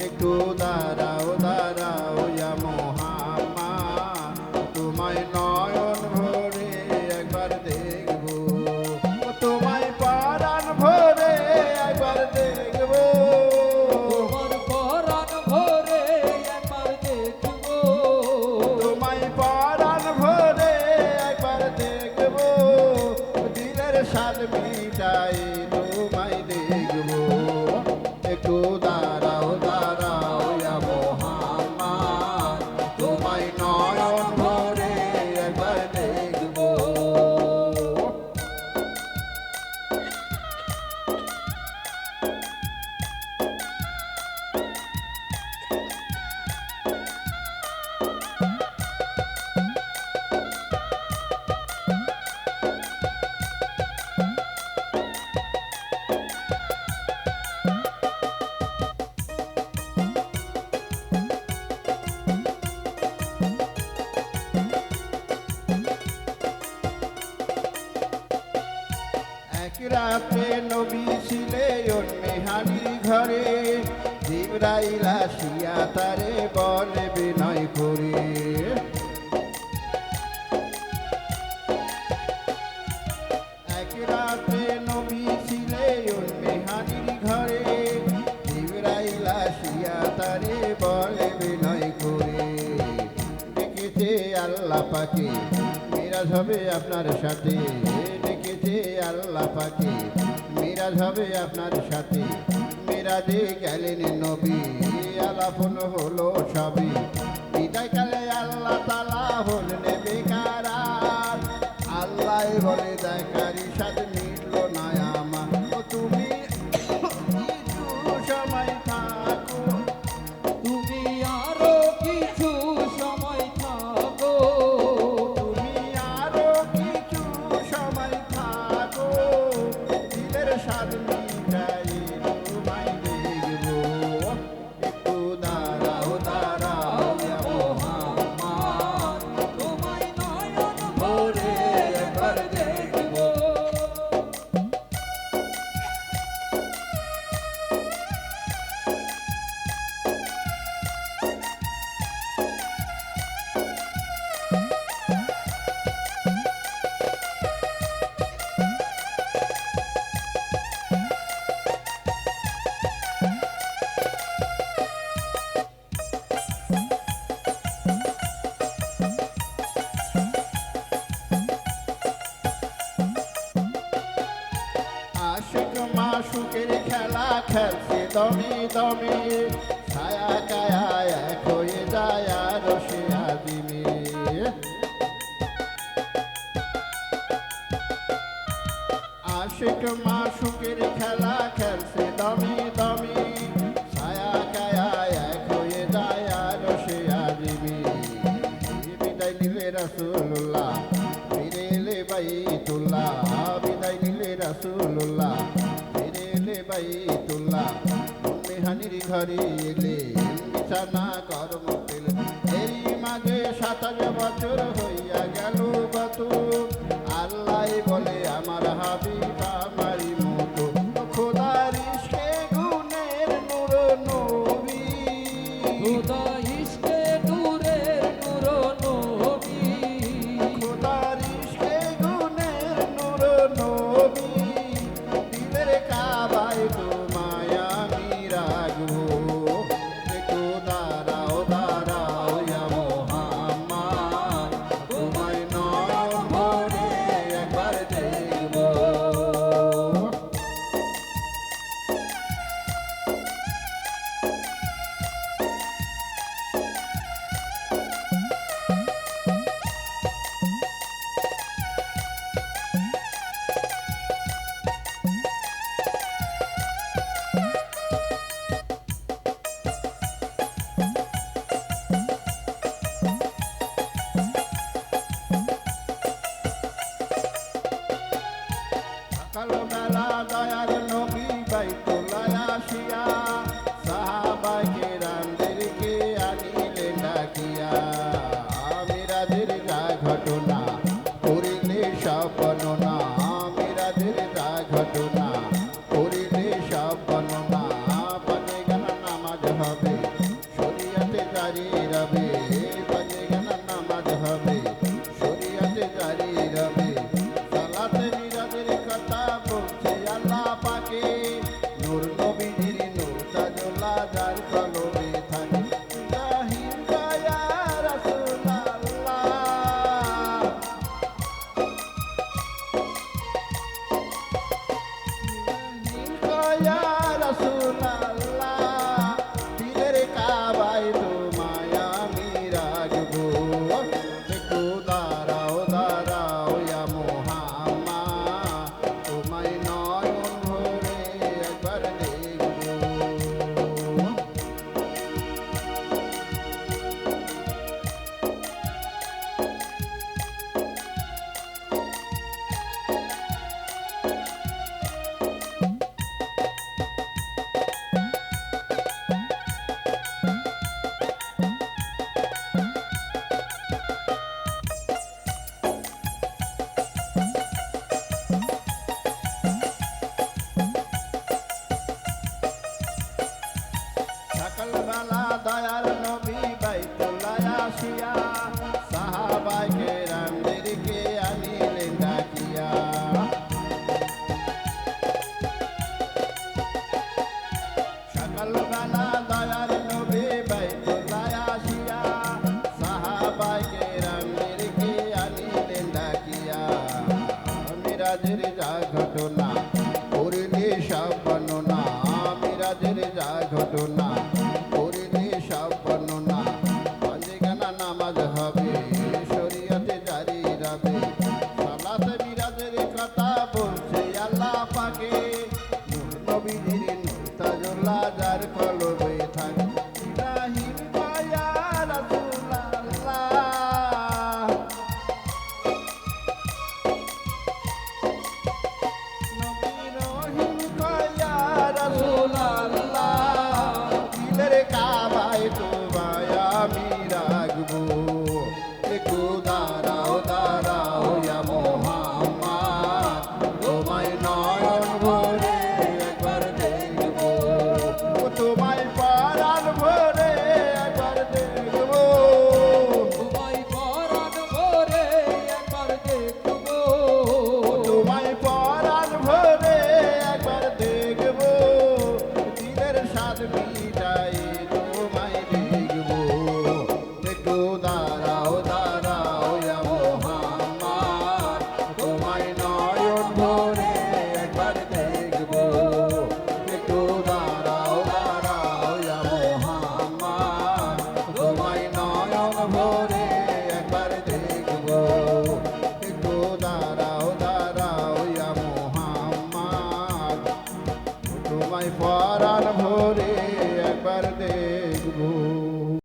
একটু দাঁড়াও দাঁড়াও ইয়া মোহাম্মদ, তোমায় নয়ন ভরে একবার দেখবো, তোমায় পরাণ ভরে একবার দেখবো, তোমার পরাণ ভরে একবার দেখবো, তোমায় পরাণ ভরে একবার দেখবো, দিলের স্বাদ মিটাই তোমায় দেখবো, একটু দাঁড়াও দাঁড়াও ইয়া মোহাম্মদ, তোমায় নয়ন ভরে একবার দেখবো। এক রাতে নবী ছিলে মেহানির ঘরে, জিবরাইল আসিয়া তারে বলে বিনয় করে, এক রাতে নবী ছিলে মেহানির ঘরে, জিবরাইল আসিয়া তারে বলে বিনয় করে, ডেকেছে আল্লাহ পাকে মিরাজ হবে আপনার সাথে, ডেকেছে আল্লাহ পাকে মিরাজ হবে আপনার সাথে, মিরাজে গেলেন নবী আলাপন হলো সবই, বিদায়কালে আল্লাহ তাআলা হলেন বেকারার, আল্লাহ বলে দেখারি সাথে মিটল না আমার, ও তুমি কিছু সময় থাকো, তুমি আরো কিছু সময় থাকো, তুমি আরো কিছু সময় থাকো, দিলের স্বাদ মিটাই তোমায় দেখবো, একটু দাঁড়াও দাঁড়াও ইয়া মোহাম্মদ, তোমায় নয়ন ভরে একবার দেখবো। আশিক মাশুকের খেলা খেলছে দমে দমে, ছায়া কায়া এক হয়ে যায় আর সে আদিমে, আশিক মাশুকের খেলা খেলছে দমে দমে, ছায়া কায়া এক হয়ে যায় আর সে আদিমে, বিদায় নিলে রাসূলুল্লাহ ফিরে এলে বাইতুল্লাহ, বিদায় নিলে রাসূলুল্লাহ ফিরে এলে বাইতুল্লাহ, মেহানির ঘরে এলে বিছানা কর্ম পেলে, এই মাঝে 27 বছর হইয়া গেল গত, আল্লাহ বলে আমার হাবিব আমারই মতো, খোদার ইশকে গুণের নূর নবী, খোদা ইশকে নূরের নূর নবী, খোদার ইশকে গুণের নূর নবী, দিলের কাবায় তোমায় আমি রাখবো, একটু দাঁড়াও দাঁড়াও ইয়া মোহাম্মদ, তোমায় নয়ন ভরে একবার দেখবো। যার কলবে থাকে ইব্রাহিম কয়া রাসূলুল্লাহ কয়া রাসূলুল্লাহ দিলের কাবায় তোমায় আমি রাখবো একটু দাঁড়াও দাঁড়াও ইয়া মুহাম্মদ তোমায় নয়ন ভরে একবার দেখবো সকালবেলা দয়ার নবী বাইতুল্লাহ আসিয়া সাহাবায়ে কেরামদেরকে আনিলেন ডাকিয়া সকালবেলা দয়ার নবী বাইতুল্লাহ আসিয়া সাহাবায়ে কেরামদেরকে আনিলেন ডাকিয়া মিরাজের যা ঘটনা করিলে সব বর্ণনা মিরাজের যা ঘটনা করিলে সব বর্ণনা পাঁচগানা নামাজ হবে শরীয়তে জারি রবে সালাতে মিরাজের কথা বলছে আল্লাহ পাকে নূর নবীজির নূর তাজুল্লাহ যার কলবে থাকে ইব্রাহিম কয়া রাসূলুল্লাহ নবী রহিম কয়া রাসূলুল্লাহ দিলের কাবায় তোমায় আমি রাখবো একটু দাঁড়াও দাঁড়াও ইয়া মুহাম্মদ তোমায় নয়ন ভরে একবার দেখবো তোমায় পরাণ ভরে একবার দেখবো তোমায় পরাণ ভরে একবার দেখবো তোমায় পরাণ ভরে একবার দেখবো দিলের স্বাদ মিটাই তোমায় দেখবো একটু দাঁড়াও দাঁড়াও ইয়া মুহাম্মদ তোমায় নয়ন ভরে একবার দেখবো একটু দাঁড়াও দাঁড়াও ইয়া মুহাম্মদ তোমায় নয়ন ভরে একবার দেখবো একটু দাঁড়াও দাঁড়াও ইয়া মুহাম্মদ তোমায় পরাণ ভরে একবার দেখবো